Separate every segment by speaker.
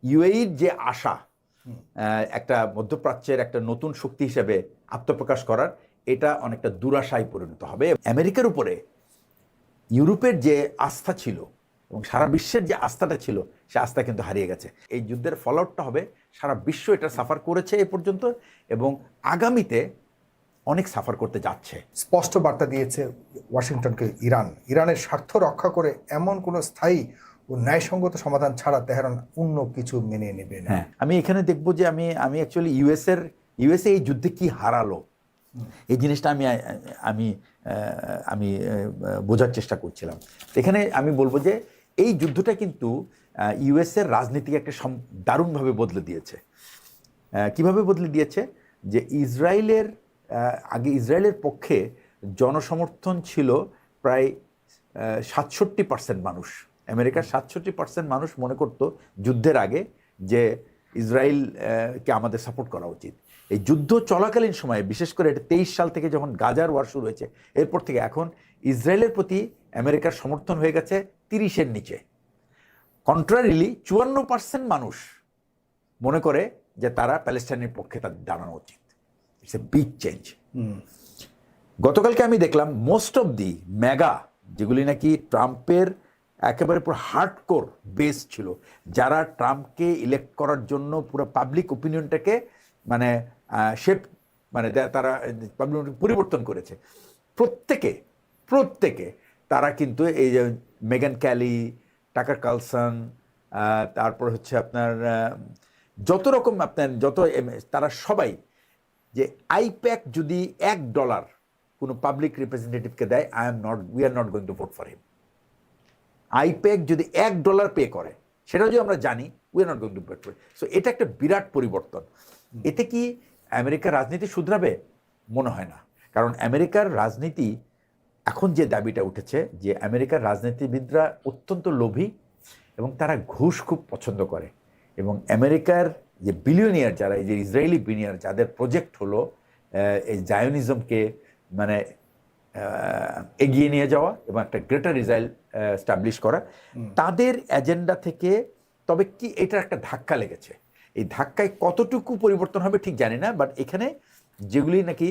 Speaker 1: ইউএইর যে আশা একটা মধ্যপ্রাচ্যের একটা নতুন শক্তি হিসেবে আত্মপ্রকাশ করার, এটা অনেকটা দুরাশায় পরিণত হবে। আমেরিকার উপরে ইউরোপের যে আস্থা ছিল এবং সারা বিশ্বের যে আস্থাটা ছিল, সে আস্থা কিন্তু হারিয়ে গেছে। এই যুদ্ধের ফলআউটটা হবে সারা বিশ্ব এটা সাফার করেছে এ পর্যন্ত এবং আগামীতে অনেক সাফার করতে যাচ্ছে।
Speaker 2: স্পষ্ট বার্তা দিয়েছে ওয়াশিংটনকে ইরানের স্বার্থ রক্ষা করে এমন কোনো স্থায়ী ও ন্যায়সঙ্গত সমাধান ছাড়া তেহরান অন্য কিছু মেনে নেবে না।
Speaker 1: হ্যাঁ, আমি এখানে দেখবো যে আমি অ্যাকচুয়ালি ইউএসএ এই যুদ্ধে কি হারালো, এই জিনিসটা আমি বোঝার চেষ্টা করছিলাম। এখানে আমি বলবো যে এই যুদ্ধটা কিন্তু ইউএসএর রাজনীতিকে একটা দারুণভাবে বদলে দিয়েছে। কিভাবে বদলে দিয়েছে? যে আগে ইসরায়েলের পক্ষে জনসমর্থন ছিল প্রায় 67% মানুষ। আমেরিকার 67% মানুষ মনে করতো যুদ্ধের আগে যে ইসরায়েলকে আমাদের সাপোর্ট করা উচিত। এই যুদ্ধ চলাকালীন সময়ে, বিশেষ করে এটা 23 সাল থেকে যখন গাজার ওয়ার শুরু হয়েছে, এরপর থেকে এখন ইসরায়েলের প্রতি আমেরিকার সমর্থন হয়ে গেছে 30-এর নিচে। কন্ট্রারিলি 54% মানুষ মনে করে যে তারা প্যালেস্টাইনের পক্ষে তাদের দাঁড়ানো উচিত। It's a big change. গতকালকে আমি দেখলাম মোস্ট অফ দি মেগা, যেগুলি নাকি ট্রাম্পের একেবারে পুরো হার্ডকোর বেস ছিল, যারা ট্রাম্পকে ইলেক্ট করার জন্য পুরো পাবলিক ওপিনিয়নটাকে মানে তারা পরিবর্তন করেছে, প্রত্যেকে তারা কিন্তু এই যে মেগান ক্যালি, টাকার কার্লসন, তারপর হচ্ছে আপনার তারা সবাই যে আইপ্যাক যদি $1 কোনো পাবলিক রিপ্রেজেন্টেটিভকে দেয়, we are not going to vote for him. I-PAC যদি $1 পে করে, সেটাও যদি আমরা জানি, we are not going to vote for. So এটা একটা বিরাট পরিবর্তন। এতে কি আমেরিকার রাজনীতি শুধরাবে? মনে হয় না। কারণ আমেরিকার রাজনীতি এখন যে দাবিটা উঠেছে যে আমেরিকার রাজনীতিবিদরা অত্যন্ত লোভী এবং তারা ঘুষ খুব পছন্দ করে, এবং আমেরিকার যে বিলিয়নিয়ার যারা, এই যে ইসরায়েলি বিলিয়নিয়ার যাদের প্রজেক্ট হলো এই জায়োনিজমকে মানে এগিয়ে নিয়ে যাওয়া এবং একটা গ্রেটার ইসরায়েল স্টাবলিশ করা, তাদের এজেন্ডা থেকে, তবে কি এটার একটা ধাক্কা লেগেছে। এই ধাক্কায় কতটুকু পরিবর্তন হবে ঠিক জানি না, বাট এখানে যেগুলি নাকি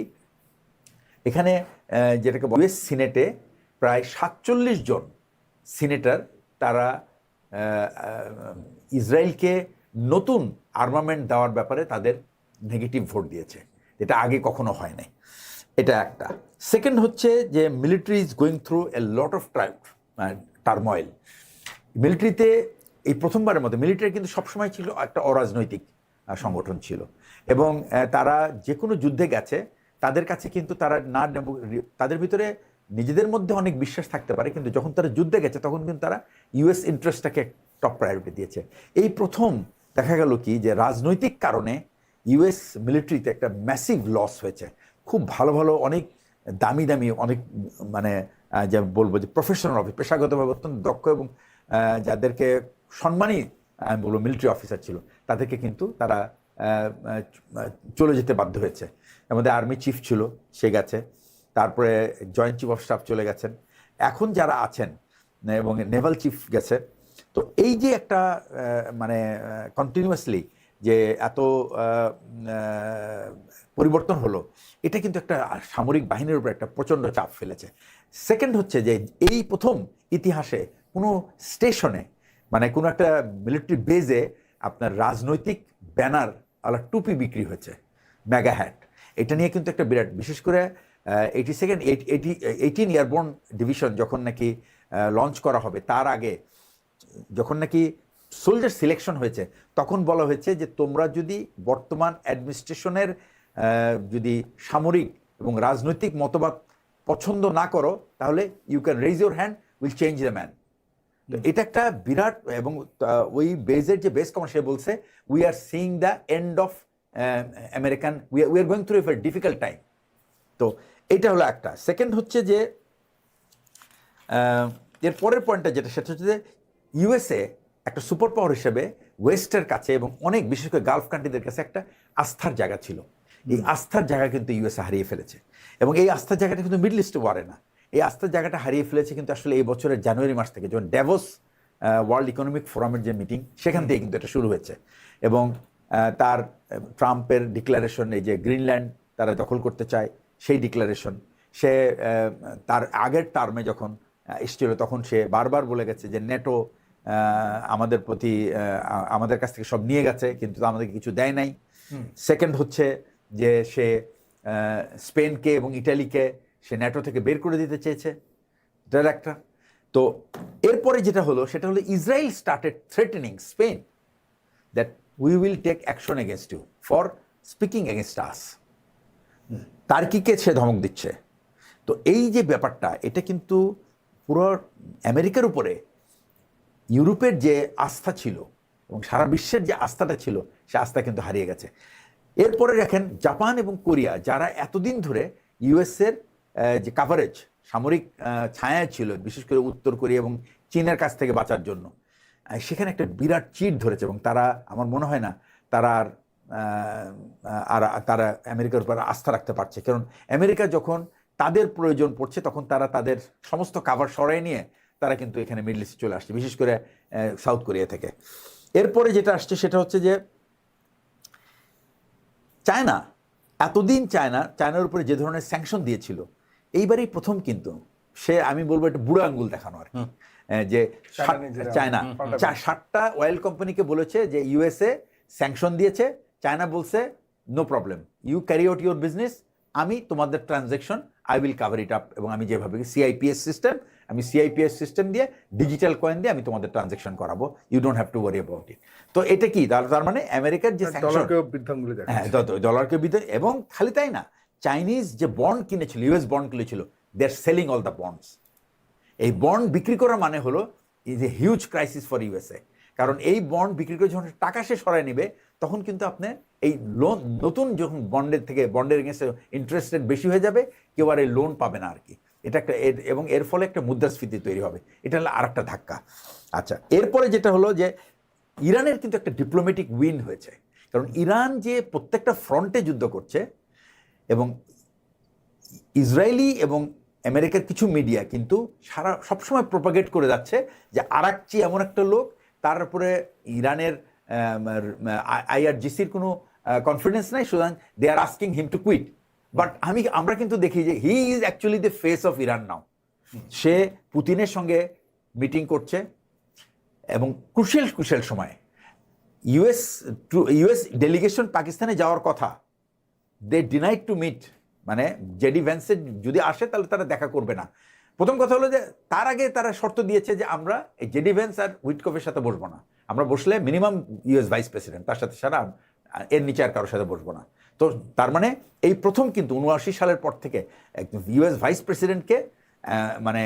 Speaker 1: এখানে যেটাকে ইউএস সিনেটে প্রায় 47 জন সিনেটর তারা ইসরায়েলকে নতুন আর্মামেন্ট দেওয়ার ব্যাপারে তাদের নেগেটিভ ভোট দিয়েছে, যেটা আগে কখনো হয় নাই। এটা একটা। সেকেন্ড হচ্ছে যে military is going through a lot of turmoil. মিলিটারিতে এই প্রথমবারের মতো মিলিটারি কিন্তু সবসময় ছিল একটা অরাজনৈতিক সংগঠন ছিল, এবং তারা যে কোনো যুদ্ধে গেছে, তাদের কাছে কিন্তু তাদের ভিতরে নিজেদের মধ্যে অনেক বিশ্বাস থাকতে পারে, কিন্তু যখন তারা যুদ্ধে গেছে তখন কিন্তু তারা ইউএস ইন্টারেস্টটাকে টপ প্রায়োরিটি দিয়েছে। এই প্রথম দেখা গেল কি যে রাজনৈতিক কারণে ইউএস মিলিটারিতে একটা ম্যাসিভ লস হয়েছে। খুব ভালো অনেক দামি অনেক মানে যা বলবো যে প্রফেশনাল পেশাগতভাবে অত্যন্ত দক্ষ এবং যাদেরকে সম্মানী আমি বলবো মিলিটারি অফিসার ছিল, তাদেরকে কিন্তু তারা চলে যেতে বাধ্য হয়েছে। আমাদের আর্মি চিফ ছিল, সে গেছে, তারপরে জয়েন্ট চিফ অফ স্টাফ চলে গেছেন, এখন যারা আছেন এবং নেভাল চিফ গেছে। তো এই যে একটা মানে কন্টিনিউয়াসলি যে এত পরিবর্তন হলো, এটা কিন্তু একটা সামরিক বাহিনীর উপর একটা প্রচণ্ড চাপ ফেলেছে। সেকেন্ড হচ্ছে যে এই প্রথম ইতিহাসে কোনো স্টেশনে মানে কোনো একটা মিলিটারি বেজে আপনার রাজনৈতিক ব্যানার আলা টুপি বিক্রি হয়েছে, মেগা হ্যাট। এটা নিয়ে কিন্তু একটা বিরাট, বিশেষ করে 18 এয়ারবোর্ন ডিভিশন যখন নাকি লঞ্চ করা হবে, তার আগে যখন নাকি সোলজার সিলেকশন হয়েছে, তখন বলা হয়েছে যে তোমরা যদি বর্তমান অ্যাডমিনিস্ট্রেশনের যদি সামরিক এবং রাজনৈতিক মতবাদ পছন্দ না করো, তাহলে you can raise your hand, will change the man. তো এটা একটা বিরাট, এবং ওই বেজের যে বেস কমান্ড সে বলছে we are seeing the end of American, we are going through a very difficult time. তো এটা হলো একটা। সেকেন্ড হচ্ছে যে এর পরের পয়েন্টটা যেটা, সেটা হচ্ছে যে ইউএসএ একটা সুপার পাওয়ার হিসেবে ওয়েস্টের কাছে এবং অনেক বিশেষ করে গালফ কান্ট্রিদের কাছে একটা আস্থার জায়গা ছিল। এই আস্থার জায়গা কিন্তু ইউএসএ হারিয়ে ফেলেছে, এবং এই আস্থার জায়গাটা কিন্তু মিডল ইস্টে ওয়ারে না, এই আস্থার জায়গাটা হারিয়ে ফেলেছে কিন্তু আসলে এই বছরের জানুয়ারি মাস থেকে, যখন ড্যাভোস ওয়ার্ল্ড ইকোনমিক ফোরামের যে মিটিং, সেখান থেকে কিন্তু এটা শুরু হয়েছে। এবং ট্রাম্পের ডিক্লারেশন, এই যে গ্রিনল্যান্ড তারা দখল করতে চায়, সেই ডিক্লারেশন সে তার আগের টার্মে যখন এসেছিল তখন সে বারবার বলে গেছে যে নেটো আমাদের প্রতি আমাদের কাছ থেকে সব নিয়ে গেছে, কিন্তু আমাদেরকে কিছু দেয় নাই। সেকেন্ড হচ্ছে যে সে স্পেনকে এবং ইটালিকে সে ন্যাটো থেকে বের করে দিতে চেয়েছে, এটার একটা। তো এরপরে যেটা হলো সেটা হলো Israel started threatening Spain that we will take action against you for speaking against us. টার্কিকে সে ধমক দিচ্ছে। তো এই যে ব্যাপারটা, এটা কিন্তু পুরো আমেরিকার উপরে ইউরোপের যে আস্থা ছিল এবং সারা বিশ্বের যে আস্থাটা ছিল, সে আস্থা কিন্তু হারিয়ে গেছে। এরপরে দেখেন জাপান এবং কোরিয়া, যারা এতদিন ধরে ইউএসের যে কাভারেজ, সামরিক ছায়া ছিল বিশেষ করে উত্তর কোরিয়া এবং চীনের কাছ থেকে বাঁচার জন্য, সেখানে একটা বিরাট চিট ধরেছে। এবং তারা, আমার মনে হয় না তারা তারা আমেরিকার উপর আস্থা রাখতে পারছে। কারণ আমেরিকা যখন তাদের প্রয়োজন পড়ছে তখন তারা তাদের সমস্ত কাভার সরাই নিয়ে তারা কিন্তু এখানে মিডল ইস্টে চলে আসছে, বিশেষ করে সাউথ কোরিয়া থেকে। এরপরে যেটা আসছে সেটা হচ্ছে যে চায়না, এতদিন চায়নার উপরে যে ধরনের স্যাংশন দিয়েছিল, এইবারই প্রথম কিন্তু সে, আমি বলবো একটা বুড়ো আঙ্গুল দেখানো আর কি, যে চায়না 7টা অয়েল কোম্পানিকে বলেছে যে ইউএসএ স্যাংশন দিয়েছে, চায়না বলছে no problem, you carry out your business, আমি তোমাদের transaction I will cover it up, এবং আমি যেভাবে সিআইপিএস সিস্টেম দিয়ে, ডিজিটাল কয়েন দিয়ে আমি তোমাদের ট্রানজ্যাকশন করাবো, you don't have to worry about it. তো এটা কি, তার মানে আমেরিকার যে ডলারকে বৃদ্ধি, এবং খালি তাই না, চাইনিজ যে বন্ড কিনেছিল, ইউএস বন্ড কিনেছিল, দে আর সেলিং অল দ্য বন্ডস। এই বন্ড বিক্রি করার মানে হলো is a huge crisis for USA. কারণ এই বন্ড বিক্রি করে যখন টাকা সে সরায় নেবে, তখন কিন্তু আপনি এই লোন, নতুন যখন বন্ডের এগেন্সে ইন্টারেস্ট রেট বেশি হয়ে যাবে, কেউ আর এই লোন পাবে না আর কি। এটা একটা, এবং এর ফলে একটা মুদ্রাস্ফীতি তৈরি হবে, এটা হলো আর একটা ধাক্কা। আচ্ছা, এরপরে যেটা হলো যে ইরানের কিন্তু একটা ডিপ্লোম্যাটিক উইন হয়েছে। কারণ ইরান যে প্রত্যেকটা ফ্রন্টে যুদ্ধ করছে, এবং ইসরায়েলি এবং আমেরিকার কিছু মিডিয়া কিন্তু সবসময় প্রোপাগেট করে যাচ্ছে যে আরাকচি এমন একটা লোক, তার উপরে ইরানের আইআরজিসির কোনো কনফিডেন্স নাই, সুতরাং they are asking him to quit. But আমরা কিন্তু দেখি যে he is actually the face of Iran now. সে পুতিনের সঙ্গে মিটিং করছে, এবং ক্রুশিয়াল সময় ইউএস ডেলিগেশন পাকিস্তানে যাওয়ার কথা, দে ডিনাইড টু মিট, মানে জেডি ভ্যান্সের যদি আসে তাহলে তারা দেখা করবে না। প্রথম কথা হলো যে তার আগে তারা শর্ত দিয়েছে যে আমরা এই জেডি ভ্যান্স আর উইটকফের সাথে বসবো না, আমরা বসলে মিনিমাম ইউএস ভাইস প্রেসিডেন্ট, তার সাথে সারা এর নিচে আর কারোর সাথে বসবো না। তো তার মানে এই প্রথম কিন্তু 79 সালের পর থেকে একদম ইউএস ভাইস প্রেসিডেন্টকে মানে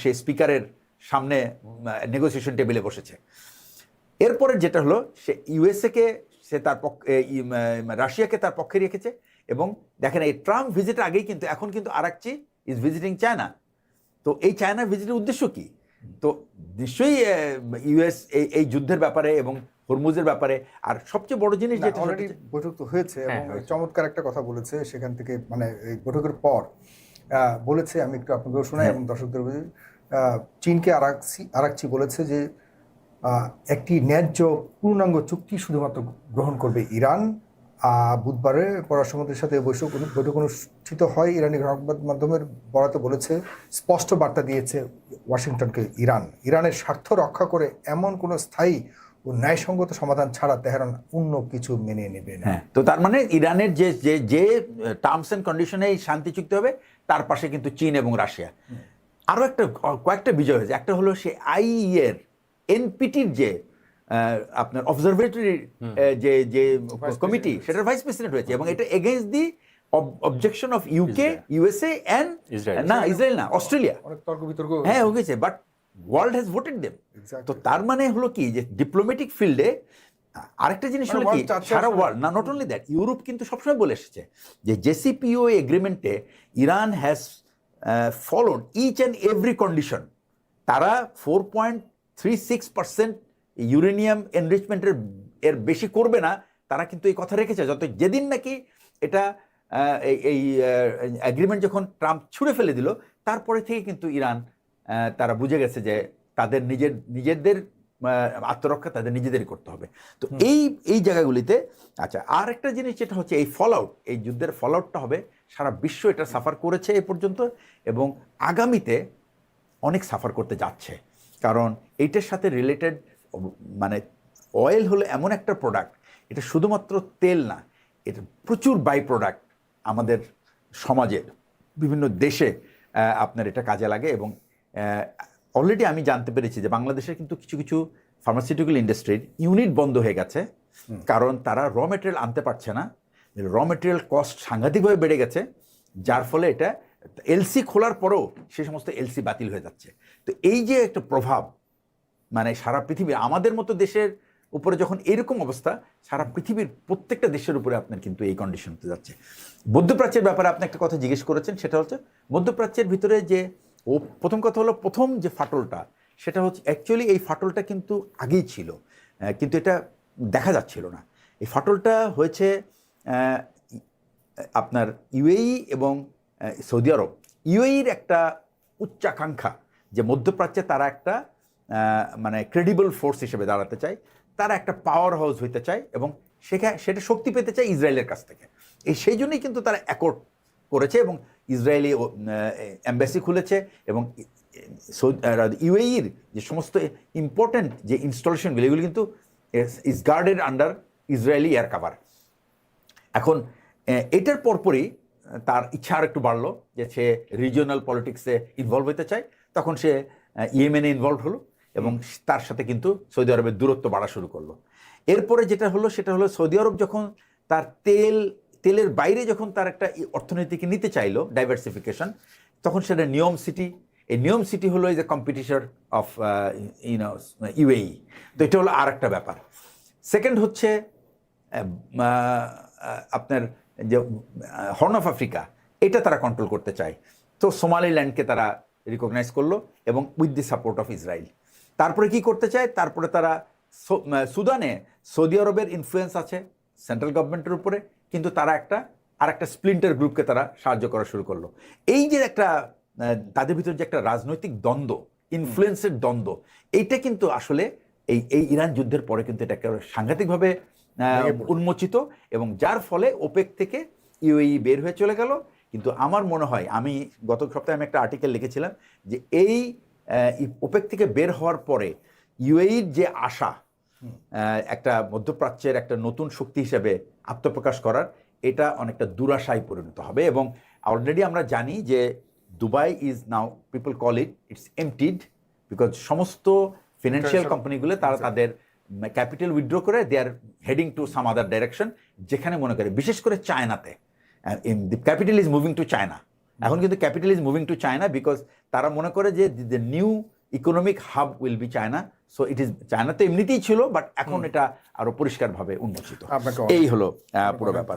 Speaker 1: সে স্পিকারের সামনে নেগোসিয়েশন টেবিলে বসেছে। এরপরে যেটা হলো, সে ইউএসএকে সে তার রাশিয়াকে তার পক্ষে রেখেছে। এবং দেখেন, এই ট্রাম্প ভিজিটের আগেই কিন্তু এখন কিন্তু আরাকচি ইজ ভিজিটিং চায়না। তো এই চায়নার ভিজিটের উদ্দেশ্য কি? তো নিশ্চয়ই ইউএস এই যুদ্ধের ব্যাপারে এবং হরমুজের ব্যাপারে। আর সবচেয়ে বড় জিনিস যেটা,
Speaker 2: অলরেডি বৈঠক তো হয়েছে, এবং চমৎকার একটা কথা বলেছে সেখান থেকে, মানে এই বৈঠকের পর বলেছে, আমি একটু আপনাকেও শোনাই এবং দর্শকদের বলি। চীনকে আরাকচি বলেছে যে একটি ন্যায্য পূর্ণাঙ্গ চুক্তি শুধুমাত্র গ্রহণ করবে ইরান। বুধবারে পররাষ্ট্রমন্ত্রীর সাথে বৈঠক অনুষ্ঠিত হয়। ইরানি সংবাদ মাধ্যমের বরাতে বলেছে, স্পষ্ট বার্তা দিয়েছে ওয়াশিংটনকে ইরানের স্বার্থ রক্ষা করে এমন কোনো স্থায়ী ও ন্যায়সঙ্গত সমাধান ছাড়া তেহরান অন্য কিছু মেনে নেবে না।
Speaker 1: তো তার মানে ইরানের যে টার্মস অ্যান্ড কন্ডিশনে এই শান্তি চুক্তি হবে, তার পাশে কিন্তু চীন এবং রাশিয়া। আরও কয়েকটা বিজয় হয়েছে। একটা হলো সে আইইএর এনপিটির যে আপনার অবজারভেটরি যে কমিটি, সেটার ভাইস প্রেসিডেন্ট হয়েছে, এবং এটা against the objection of UK, USA and Israel না, অস্ট্রেলিয়া।
Speaker 2: অনেক তর্ক বিতর্ক
Speaker 1: হ্যাঁ হয়ে গেছে, but world has voted them. তো তার মানে হলো কি, যে ডিপ্লোম্যাটিক ফিল্ডে আরেকটা জিনিস হলো কি, সারা ওয়ার্ল্ড না, নট অনলি দ্যাট, ইউরোপ কিন্তু সবসময় বলে এসেছে যে জেসিপিওএ এগ্রিমেন্টে Iran has followed each and every condition. তারা 4.36% ইউরেনিয়াম এনরিচমেন্টের এর বেশি করবে না, তারা কিন্তু এই কথা রেখেছে। যেদিন নাকি এটা এই এগ্রিমেন্ট যখন ট্রাম্প ছুঁড়ে ফেলে দিল, তারপরে থেকে কিন্তু ইরান তারা বুঝে গেছে যে তাদের নিজেদের আত্মরক্ষা তাদের নিজেদেরই করতে হবে। তো এই জায়গাগুলিতে আচ্ছা, আর একটা জিনিস যেটা হচ্ছে এই ফলআউট, এই যুদ্ধের ফলআউটটা হবে সারা বিশ্ব এটা সাফার করেছে এই পর্যন্ত এবং আগামীতে অনেক সাফার করতে যাচ্ছে। কারণ এইটার সাথে রিলেটেড মানে অয়েল হলো এমন একটা প্রোডাক্ট, এটা শুধুমাত্র তেল না, এটা প্রচুর বাই প্রোডাক্ট আমাদের সমাজের বিভিন্ন দেশে আপনার এটা কাজে লাগে। এবং অলরেডি আমি জানতে পেরেছি যে বাংলাদেশের কিন্তু কিছু কিছু ফার্মাসিউটিক্যাল ইন্ডাস্ট্রির ইউনিট বন্ধ হয়ে গেছে, কারণ তারা র মেটেরিয়াল আনতে পারছে না। র মেটেরিয়াল কস্ট সাংঘাতিকভাবে বেড়ে গেছে, যার ফলে এটা এলসি খোলার পরেও সে সমস্ত এলসি বাতিল হয়ে যাচ্ছে। তো এই যে একটা প্রভাব মানে সারা পৃথিবী, আমাদের মতো দেশের উপরে যখন এরকম অবস্থা, সারা পৃথিবীর প্রত্যেকটা দেশের উপরে আপনার কিন্তু এই কন্ডিশন হতে যাচ্ছে। মধ্যপ্রাচ্যের ব্যাপারে আপনি একটা কথা জিজ্ঞেস করেছেন, সেটা হচ্ছে মধ্যপ্রাচ্যের ভিতরে যে প্রথম কথা হলো প্রথম যে ফাটলটা, সেটা হচ্ছে অ্যাকচুয়ালি এই ফাটলটা কিন্তু আগেই ছিল, কিন্তু এটা দেখা যাচ্ছিল না। এই ফাটলটা হয়েছে আপনার ইউএই এবং সৌদি আরব। ইউএইর একটা উচ্চাকাঙ্ক্ষা যে মধ্যপ্রাচ্যে তারা একটা মানে ক্রেডিবল ফোর্স হিসেবে দাঁড়াতে চায়, তারা একটা পাওয়ার হাউস হইতে চায় এবং সেটা শক্তি পেতে চায় ইসরায়েলের কাছ থেকে। সেই জন্যই কিন্তু তারা অ্যাকর্ড করেছে এবং ইসরায়েলি এম্বাসি খুলেছে এবং ইউএইর যে সমস্ত ইম্পর্ট্যান্ট যে ইনস্টলেশনগুলো, এগুলো কিন্তু is guarded under Israeli air cover. এখন এটার পরপরই তার ইচ্ছা আর একটু বাড়লো যে সে রিজিওনাল পলিটিক্সে ইনভলভ হতে চায়, তখন সে ইয়েমেনে ইনভলভ হলো এবং তার সাথে কিন্তু সৌদি আরবের দূরত্ব বাড়া শুরু করলো। এরপরে যেটা হলো সেটা হলো সৌদি আরব যখন তার তেলের বাইরে যখন তার একটা অর্থনীতিকে নিতে চাইলো ডাইভার্সিফিকেশন, তখন সেটা নিয়ম সিটি। এই নিয়ম সিটি হলো এই যে কম্পিটিশন অফ ইউএই। তো এটা হলো আর একটা ব্যাপার। সেকেন্ড হচ্ছে আপনার যে হর্ন অফ আফ্রিকা, এটা তারা কন্ট্রোল করতে চায়। তো সোমালিল্যান্ডকে তারা রিকগনাইজ করলো এবং with the support of Israel. তারপরে কি করতে চায়, তারপরে তারা সুদানে সৌদি আরবের ইনফ্লুয়েন্স আছে সেন্ট্রাল গভর্নমেন্টের উপরে, কিন্তু তারা একটা স্প্লিন্টার গ্রুপকে তারা সাহায্য করা শুরু করলো। এই যে একটা তাদের ভিতরে যে একটা রাজনৈতিক দ্বন্দ্ব, ইনফ্লুয়েন্সের দ্বন্দ্ব, এইটা কিন্তু আসলে এই ইরান যুদ্ধের পরে কিন্তু এটা সাংঘাতিকভাবে উন্মোচিত এবং যার ফলে ওপেক থেকে ইউএই বের হয়ে চলে গেল। কিন্তু আমার মনে হয়, আমি গত সপ্তাহে আমি একটা আর্টিকেল লিখেছিলাম যে এই ওপেক থেকে বের হওয়ার পরে ইউএইর যে আশা একটা মধ্যপ্রাচ্যের একটা নতুন শক্তি হিসেবে আত্মপ্রকাশ করার, এটা অনেকটা দুরাশায় পরিণত হবে। এবং অলরেডি আমরা জানি যে Dubai is now, people call it's emptied, because সমস্ত ফিনান্সিয়াল কোম্পানিগুলো তারা তাদের ক্যাপিটাল উইথড্র করে they are heading to some other direction, যেখানে মনে করে বিশেষ করে চায়নাতে the capital is moving to China. এখন কিন্তু capital is moving to China because তারা মনে করে যে the new economic hub will be China. So it is, China তো এমনিতেই ছিল, বাট এখন এটা আরো পরিষ্কারভাবে উন্মোচিত। এই হলো পুরো ব্যাপার।